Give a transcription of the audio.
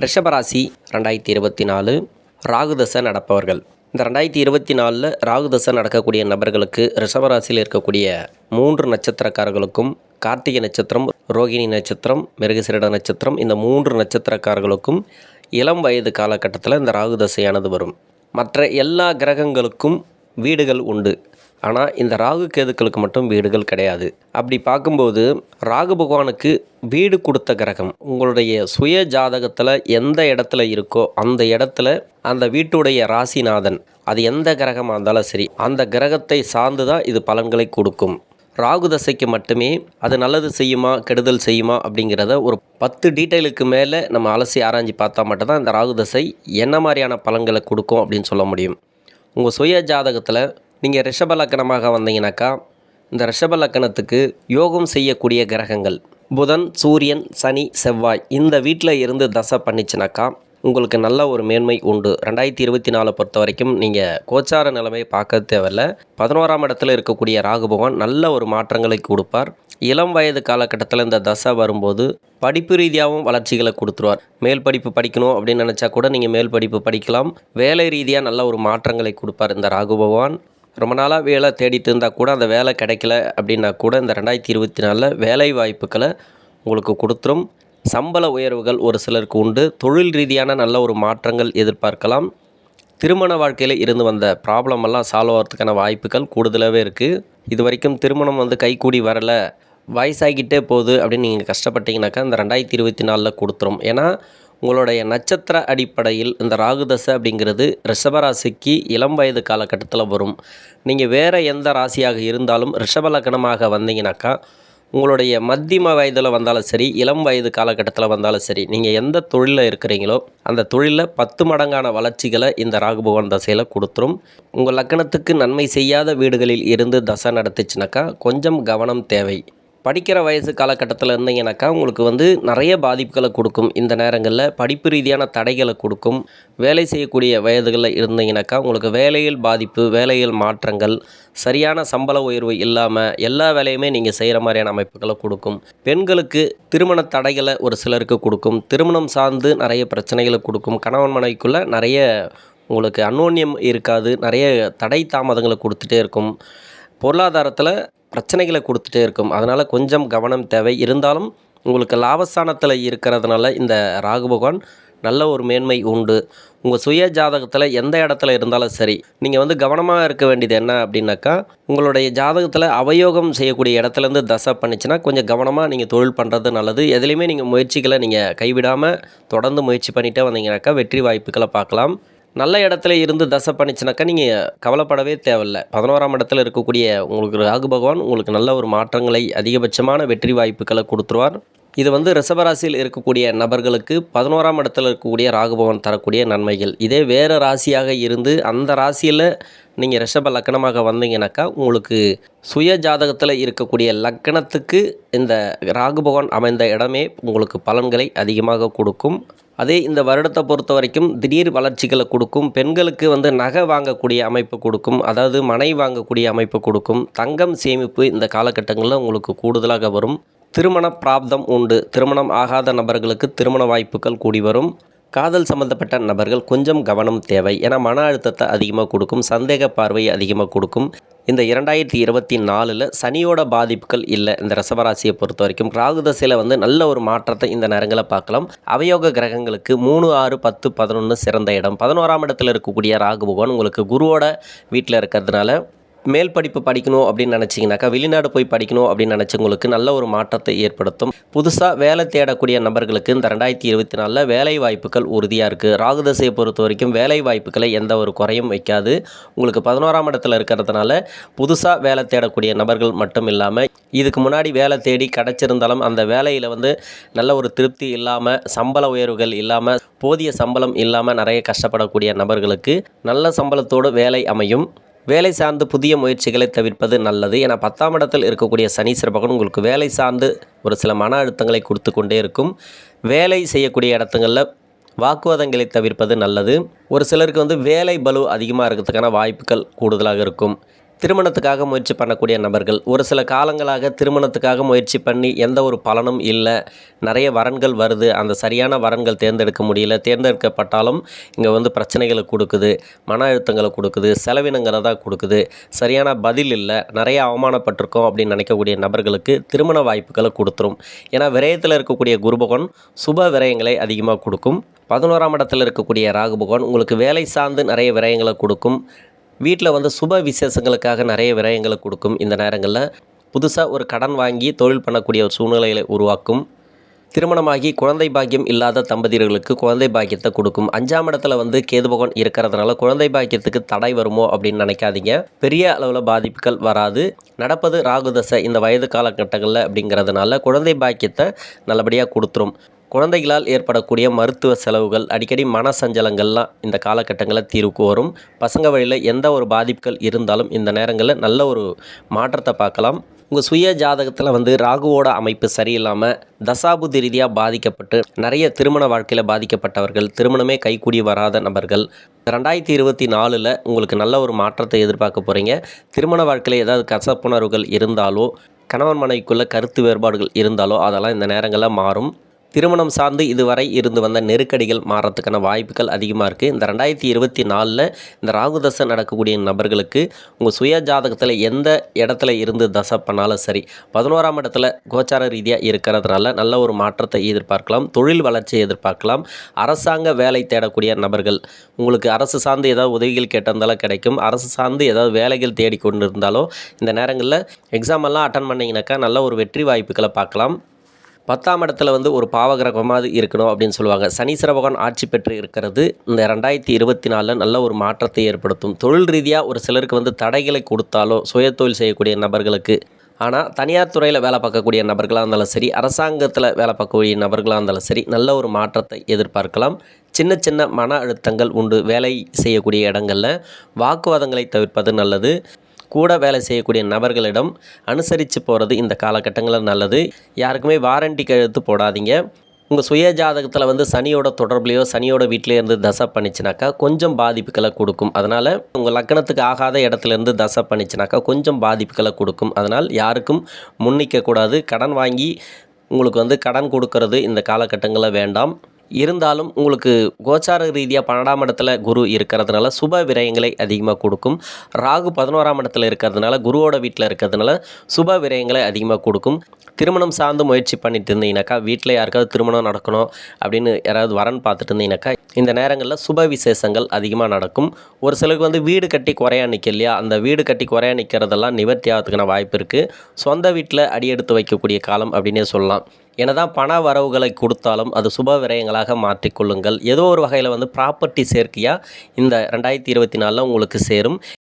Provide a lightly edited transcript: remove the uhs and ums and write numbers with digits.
ரிஷபராசி 2024 ராகுதசை நடப்பவர்கள். இந்த 2024 ராகுதசை நடக்கக்கூடிய நபர்களுக்கு ரிஷபராசியில் இருக்கக்கூடிய 3 நட்சத்திரக்காரர்களுக்கும் கார்த்திகை நட்சத்திரம், ரோகிணி நட்சத்திரம், மிருகசீரிட நட்சத்திரம், இந்த 3 நட்சத்திரக்காரர்களுக்கும் இளம் வயது காலகட்டத்தில் இந்த ராகுதசையானது வரும். மற்ற எல்லா கிரகங்களுக்கும் வீடுகள் உண்டு. ஆனால் இந்த ராகு கேதுக்களுக்கு மட்டும் வீடுகள் கிடையாது. அப்படி பார்க்கும்போது ராகு பகவானுக்கு வீடு கொடுத்த கிரகம் உங்களுடைய சுய ஜாதகத்தில் எந்த இடத்துல இருக்கோ அந்த இடத்துல அந்த வீட்டுடைய ராசிநாதன், அது எந்த கிரகமாக இருந்தாலும் சரி, அந்த கிரகத்தை சார்ந்து தான் இது பலன்களை கொடுக்கும். ராகு தசைக்கு மட்டுமே அது நல்லது செய்யுமா கெடுதல் செய்யுமா அப்படிங்கிறத ஒரு 10 டீட்டெயிலுக்கு மேலே நம்ம அலசி ஆராய்ஞ்சு பார்த்தா மட்டும்தான் இந்த ராகு தசை என்ன மாதிரியான பலன்களை கொடுக்கும் அப்படின்னு சொல்ல முடியும். உங்கள் சுய ஜாதகத்தில் நீங்கள் ரிஷப லக்கணமாக வந்தீங்கன்னாக்கா, இந்த ரிஷப லக்கணத்துக்கு யோகம் செய்யக்கூடிய கிரகங்கள் புதன், சூரியன், சனி, செவ்வாய் இந்த வீட்டில் இருந்து தசை பண்ணிச்சுனாக்கா உங்களுக்கு நல்ல ஒரு மேன்மை உண்டு. 2024 பொறுத்த வரைக்கும் நீங்கள் கோச்சார நிலைமை பார்க்க தேவையில்ல. 11ஆம் இடத்துல இருக்கக்கூடிய ராகு பகவான் நல்ல ஒரு மாற்றங்களை கொடுப்பார். இளம் வயது காலகட்டத்தில் இந்த தசை வரும்போது படிப்பு ரீதியாகவும் வளர்ச்சிகளை கொடுத்துருவார். மேல் படிப்பு படிக்கணும் அப்படின்னு நினச்சா கூட நீங்கள் மேல் படிப்பு படிக்கலாம். வேலை ரீதியாக நல்ல ஒரு மாற்றங்களை கொடுப்பார் இந்த ராகு பகவான். ரொம்ப நாளாக வேலை தேடிட்டு இருந்தால் கூட அந்த வேலை கிடைக்கல அப்படின்னா கூட இந்த 2024 வேலை வாய்ப்புகளை உங்களுக்கு கொடுத்துரும். சம்பள உயர்வுகள் ஒரு சிலருக்கு உண்டு. தொழில் ரீதியான நல்ல ஒரு மாற்றங்கள் எதிர்பார்க்கலாம். திருமண வாழ்க்கையில் இருந்து வந்த ப்ராப்ளம் எல்லாம் சால்வ் ஆகிறதுக்கான வாய்ப்புகள் கூடுதலாகவே இருக்குது. இது வரைக்கும் திருமணம் கைகூடி வரலை, வயசாகிக்கிட்டே போகுது அப்படின்னு நீங்கள் கஷ்டப்பட்டீங்கன்னாக்கா இந்த 2024 கொடுத்துரும். ஏன்னா உங்களுடைய நட்சத்திர அடிப்படையில் இந்த ராகுதசை அப்படிங்கிறது ரிஷபராசிக்கு இளம் வயது காலகட்டத்தில் வரும். நீங்கள் வேறு எந்த ராசியாக இருந்தாலும் ரிஷப லக்னமாக வந்தீங்கன்னாக்கா உங்களுடைய மத்தியம வயதில் வந்தாலும் சரி, இளம் வயது காலகட்டத்தில் வந்தாலும் சரி, நீங்கள் எந்த தொழிலில் இருக்கிறீங்களோ அந்த தொழிலில் 10 மடங்கான வளர்ச்சிகளை இந்த ராகு பகவான் தசையில் கொடுத்துரும். உங்கள் லக்கணத்துக்கு நன்மை செய்யாத வீடுகளில் இருந்து தசை நடத்துச்சுனாக்கா கொஞ்சம் கவனம் தேவை. படிக்கிற வயசு காலகட்டத்தில் இருந்தீங்கன்னாக்கா உங்களுக்கு நிறைய பாதிப்புகளை கொடுக்கும். இந்த நேரங்களில் படிப்பு ரீதியான தடைகளை கொடுக்கும். வேலை செய்யக்கூடிய வயதுகளில் இருந்தீங்கன்னாக்கா உங்களுக்கு வேலையில் பாதிப்பு, வேலையில் மாற்றங்கள், சரியான சம்பள உயர்வு இல்லாமல் எல்லா வேலையுமே நீங்கள் செய்கிற மாதிரியான அமைப்புகளை கொடுக்கும். பெண்களுக்கு திருமண தடைகளை ஒரு சிலருக்கு கொடுக்கும். திருமணம் சார்ந்து நிறைய பிரச்சனைகளை கொடுக்கும். கணவன் மனைவிக்குள்ளே நிறைய உங்களுக்கு அந்யோன்யம் இருக்காது. நிறைய தடை தாமதங்களை கொடுத்துட்டே இருக்கும். பொருளாதாரத்தில் பிரச்சனைகளை கொடுத்துட்டே இருக்கும். அதனால் கொஞ்சம் கவனம் தேவை. இருந்தாலும் உங்களுக்கு லாபஸ்தானத்தில் இருக்கிறதுனால இந்த ராகு பகவான் நல்ல ஒரு மேன்மை உண்டு. உங்கள் சுய ஜாதகத்தில் எந்த இடத்துல இருந்தாலும் சரி, நீங்கள் கவனமாக இருக்க வேண்டியது என்ன அப்படின்னாக்கா, உங்களுடைய ஜாதகத்தில் அவயோகம் செய்யக்கூடிய இடத்துலேருந்து தசை பண்ணிச்சுன்னா கொஞ்சம் கவனமாக நீங்கள் தொழில் பண்ணுறது நல்லது. எதுலேயுமே நீங்கள் முயற்சிகளை நீங்கள் கைவிடாமல் தொடர்ந்து முயற்சி பண்ணிகிட்டே வந்தீங்கன்னாக்கா வெற்றி வாய்ப்புகளை பார்க்கலாம். நல்ல இடத்துல இருந்து தசை பண்ணிச்சுனாக்கா நீங்கள் கவலைப்படவே தேவையில்லை. 11ஆம் இடத்துல இருக்கக்கூடிய உங்களுக்கு ராகு பகவான் உங்களுக்கு நல்ல ஒரு மாற்றங்களை, அதிகபட்சமான வெற்றி வாய்ப்புகளை கொடுத்துருவார். இது ரிஷபராசியில் இருக்கக்கூடிய நபர்களுக்கு 11ஆம் இடத்துல இருக்கக்கூடிய ராகு பகவான் தரக்கூடிய நன்மைகள். இதே வேறு ராசியாக இருந்து அந்த ராசியில் நீங்கள் ரிஷப லக்கணமாக வந்தீங்கன்னாக்கா உங்களுக்கு சுய ஜாதகத்தில் இருக்கக்கூடிய லக்கணத்துக்கு இந்த ராகு பகவான் அமைந்த இடமே உங்களுக்கு பலன்களை அதிகமாக கொடுக்கும். அதே இந்த வருடத்தை பொறுத்த வரைக்கும் திடீர் வளர்ச்சிகளை கொடுக்கும். பெண்களுக்கு நகை வாங்கக்கூடிய அமைப்பு கொடுக்கும். அதாவது மனை வாங்கக்கூடிய அமைப்பு கொடுக்கும். தங்கம் சேமிப்பு இந்த காலகட்டங்களில் உங்களுக்கு கூடுதலாக வரும். திருமண பிராப்தம் உண்டு. திருமணம் ஆகாத நபர்களுக்கு திருமண வாய்ப்புகள் கூடி வரும். காதல் சம்பந்தப்பட்ட நபர்கள் கொஞ்சம் கவனம் தேவை. ஏன்னா மன அழுத்தத்தை அதிகமாக கொடுக்கும். சந்தேக பார்வையை அதிகமாக கொடுக்கும். இந்த 2024 சனியோட பாதிப்புகள் இல்லை. இந்த ரிஷபராசியை பொறுத்த வரைக்கும் ராகு தசையில் நல்ல ஒரு மாற்றத்தை இந்த நேரங்களில் பார்க்கலாம். அவயோக கிரகங்களுக்கு 3, 6, 10, 11 சிறந்த இடம். 11ஆம் இடத்துல இருக்கக்கூடிய ராகு பகவான் உங்களுக்கு குருவோட வீட்டில் இருக்கிறதுனால மேல் படிப்பு படிக்கணும் அப்படின்னு நினச்சிங்கனாக்கா, வெளிநாடு போய் படிக்கணும் அப்படின்னு நினச்சவங்களுக்கு நல்ல ஒரு மாற்றத்தை ஏற்படுத்தும். புதுசாக வேலை தேடக்கூடிய நபர்களுக்கு இந்த 2024 வேலை வாய்ப்புகள் உறுதியாக இருக்குது. ராகு தசையை பொறுத்த வரைக்கும் வேலை வாய்ப்புகளை எந்த ஒரு குறையும் வைக்காது. உங்களுக்கு 11ஆம் இடத்துல இருக்கிறதுனால புதுசாக வேலை தேடக்கூடிய நபர்கள் மட்டும் இல்லாமல், இதுக்கு முன்னாடி வேலை தேடி கிடச்சிருந்தாலும் அந்த வேலையில் நல்ல ஒரு திருப்தி இல்லாமல், சம்பள உயர்வுகள் இல்லாமல், போதிய சம்பளம் இல்லாமல் நிறைய கஷ்டப்படக்கூடிய நபர்களுக்கு நல்ல சம்பளத்தோடு வேலை அமையும். வேலை சார்ந்து புதிய முயற்சிகளை தவிர்ப்பது நல்லது. ஏன்னா 10ஆம் இடத்தில் இருக்கக்கூடிய சனீஸ்வர பகவான் உங்களுக்கு வேலை சார்ந்து ஒரு சில மன அழுத்தங்களை கொடுத்து கொண்டே இருக்கும். வேலை செய்யக்கூடிய இடத்துங்களில் வாக்குவாதங்களை தவிர்ப்பது நல்லது. ஒரு சிலருக்கு வேலை பளு அதிகமாக இருக்கிறதுக்கான வாய்ப்புகள் கூடுதலாக இருக்கும். திருமணத்துக்காக முயற்சி பண்ணக்கூடிய நபர்கள் ஒரு சில காலங்களாக திருமணத்துக்காக முயற்சி பண்ணி எந்த ஒரு பலனும் இல்லை, நிறைய வரன்கள் வருது, அந்த சரியான வரன்கள் தேர்ந்தெடுக்க முடியல, தேர்ந்தெடுக்கப்பட்டாலும் இங்கே வந்து பிரச்சனைகளை கொடுக்குது, மன அழுத்தங்களை கொடுக்குது, செலவினங்களை தான் கொடுக்குது, சரியான பதில் இல்லை, நிறைய அவமானப்பட்டிருக்கோம் அப்படின்னு நினைக்கக்கூடிய நபர்களுக்கு திருமண வாய்ப்புகளை கொடுத்துரும். ஏன்னா விரயத்தில் இருக்கக்கூடிய குரு பகவான் சுப விரயங்களை அதிகமாக கொடுக்கும். 11ஆம் இடத்தில் இருக்கக்கூடிய ராகு பகவான் உங்களுக்கு வேலை சார்ந்து நிறைய விரயங்களை கொடுக்கும். வீட்டில் வந்து சுப விசேஷங்களுக்காக நிறைய விரயங்களை கொடுக்கும். இந்த நேரங்களில் புதுசாக ஒரு கடன் வாங்கி தொழில் பண்ணக்கூடிய ஒரு சூழ்நிலைகளை உருவாக்கும். திருமணமாகி குழந்தை பாக்கியம் இல்லாத தம்பதியர்களுக்கு குழந்தை பாக்கியத்தை கொடுக்கும். 5ஆம் இடத்துல வந்து கேது பகவான் இருக்கிறதுனால குழந்தை பாக்கியத்துக்கு தடை வருமோ அப்படின்னு நினைக்காதீங்க. பெரிய அளவில் பாதிப்புகள் வராது. நடப்பது ராகு தசை இந்த வயது காலகட்டங்களில் அப்படிங்கிறதுனால குழந்தை பாக்கியத்தை நல்லபடியாக கொடுத்துரும். குழந்தைகளால் ஏற்படக்கூடிய மருத்துவ செலவுகள், அடிக்கடி மன சஞ்சலங்கள்லாம் இந்த காலகட்டங்களில் தீர்வுக்கு வரும். பசங்க வழியில் எந்த ஒரு பாதிப்புகள் இருந்தாலும் இந்த நேரங்களில் நல்ல ஒரு மாற்றத்தை பார்க்கலாம். உங்கள் சுய ஜாதகத்தில் வந்து ராகுவோட அமைப்பு சரியில்லாமல் தசாபுத்தி ரீதியாக பாதிக்கப்பட்டு நிறைய திருமண வாழ்க்கையில் பாதிக்கப்பட்டவர்கள், திருமணமே கைகூடி வராத நபர்கள் 2024 உங்களுக்கு நல்ல ஒரு மாற்றத்தை எதிர்பார்க்க போகிறீங்க. திருமண வாழ்க்கையில் ஏதாவது கசப்புணர்வுகள் இருந்தாலோ, கணவன் மனைவிக்குள்ள கருத்து வேறுபாடுகள் இருந்தாலோ அதெல்லாம் இந்த நேரங்களில் மாறும். திருமணம் சார்ந்து இதுவரை இருந்து வந்த நெருக்கடிகள் மாறத்துக்கான வாய்ப்புகள் அதிகமாக இருக்குது. இந்த 2024 இந்த ராகு தசை நடக்கக்கூடிய நபர்களுக்கு உங்கள் சுய ஜாதகத்தில் எந்த இடத்துல இருந்து தசை பண்ணாலும் சரி, 11ஆம் இடத்துல கோச்சார ரீதியாக இருக்கிறதுனால நல்ல ஒரு மாற்றத்தை எதிர்பார்க்கலாம். தொழில் வளர்ச்சியை எதிர்பார்க்கலாம். அரசாங்க வேலை தேடக்கூடிய நபர்கள், உங்களுக்கு அரசு சார்ந்து ஏதாவது உதவிகள் கேட்டிருந்தாலும் கிடைக்கும். அரசு சார்ந்து ஏதாவது வேலைகள் தேடிக்கொண்டு இருந்தாலோ இந்த நேரங்களில் எக்ஸாம் எல்லாம் அட்டன் பண்ணிங்கனாக்கா நல்ல ஒரு வெற்றி வாய்ப்புகளை பார்க்கலாம். 10ஆம் இடத்துல வந்து ஒரு பாவகிரகமாக இருக்கணும் அப்படின்னு சொல்லுவாங்க. சனீஸ்வர பகவான் ஆட்சி பெற்று இருக்கிறது இந்த 2024 நல்ல ஒரு மாற்றத்தை ஏற்படுத்தும். தொழில் ரீதியாக ஒரு சிலருக்கு வந்து தடைகளை கொடுத்தாலோ, சுய தொழில் செய்யக்கூடிய நபர்களுக்கு, ஆனால் தனியார் துறையில் வேலை பார்க்கக்கூடிய நபர்களாக இருந்தாலும் சரி, அரசாங்கத்தில் வேலை பார்க்கக்கூடிய நபர்களாக இருந்தாலும் சரி, நல்ல ஒரு மாற்றத்தை எதிர்பார்க்கலாம். சின்ன சின்ன மன அழுத்தங்கள் உண்டு. வேலை செய்யக்கூடிய இடங்களில் வாக்குவாதங்களை தவிர்ப்பது நல்லது. கூட வேலை செய்யக்கூடிய நபர்களிடம் அனுசரித்து போகிறது இந்த காலகட்டங்களில் நல்லது. யாருக்குமே வாரண்டி கையெழுத்து போடாதீங்க. உங்கள் சுய ஜாதகத்தில் வந்து சனியோட தொடர்புலையோ சனியோட வீட்டிலே இருந்து தசை பண்ணிச்சுனாக்கா கொஞ்சம் பாதிப்புகளை கொடுக்கும். அதனால் உங்கள் லக்கணத்துக்கு ஆகாத இடத்துலேருந்து தசை பண்ணிச்சுனாக்கா கொஞ்சம் பாதிப்புகளை கொடுக்கும். அதனால் யாருக்கும் முன்னிக்கக்கூடாது. கடன் வாங்கி உங்களுக்கு வந்து கடன் கொடுக்கறது இந்த காலகட்டங்களில் வேண்டாம். இருந்தாலும் உங்களுக்கு கோச்சார ரீதியாக 12ஆம் இடத்துல குரு இருக்கிறதுனால சுப விரயங்களை அதிகமாக கொடுக்கும். ராகு 11ஆம் இடத்துல இருக்கிறதுனால குருவோட வீட்டில் இருக்கிறதுனால சுப விரயங்களை அதிகமாக கொடுக்கும். திருமணம் சார்ந்து முயற்சி பண்ணிட்டு இருந்தீங்கனாக்கா, வீட்டில் யாருக்காவது திருமணம் நடக்கணும் அப்படின்னு யாராவது வரன் பார்த்துட்டு இருந்தீங்கனாக்கா இந்த நேரங்களில் சுப விசேஷங்கள் அதிகமாக நடக்கும். ஒரு சிலருக்கு வந்து வீடு கட்டி குறையா நிற்க இல்லையா, அந்த வீடு கட்டி குறையா நிற்கிறதெல்லாம் நிவர்த்தி ஆகிறதுக்கான வாய்ப்பு இருக்குது. சொந்த வீட்டில் அடியெடுத்து வைக்கக்கூடிய காலம் அப்படின்னே சொல்லலாம். என்னதான் பண வரவுகளை கொடுத்தாலும் அது சுப விரயங்களாக மாற்றிக்கொள்ளுங்கள். ஏதோ ஒரு வகையில் வந்து ப்ராப்பர்ட்டி சேர்க்கையாக இந்த 2024 உங்களுக்கு சேரும்.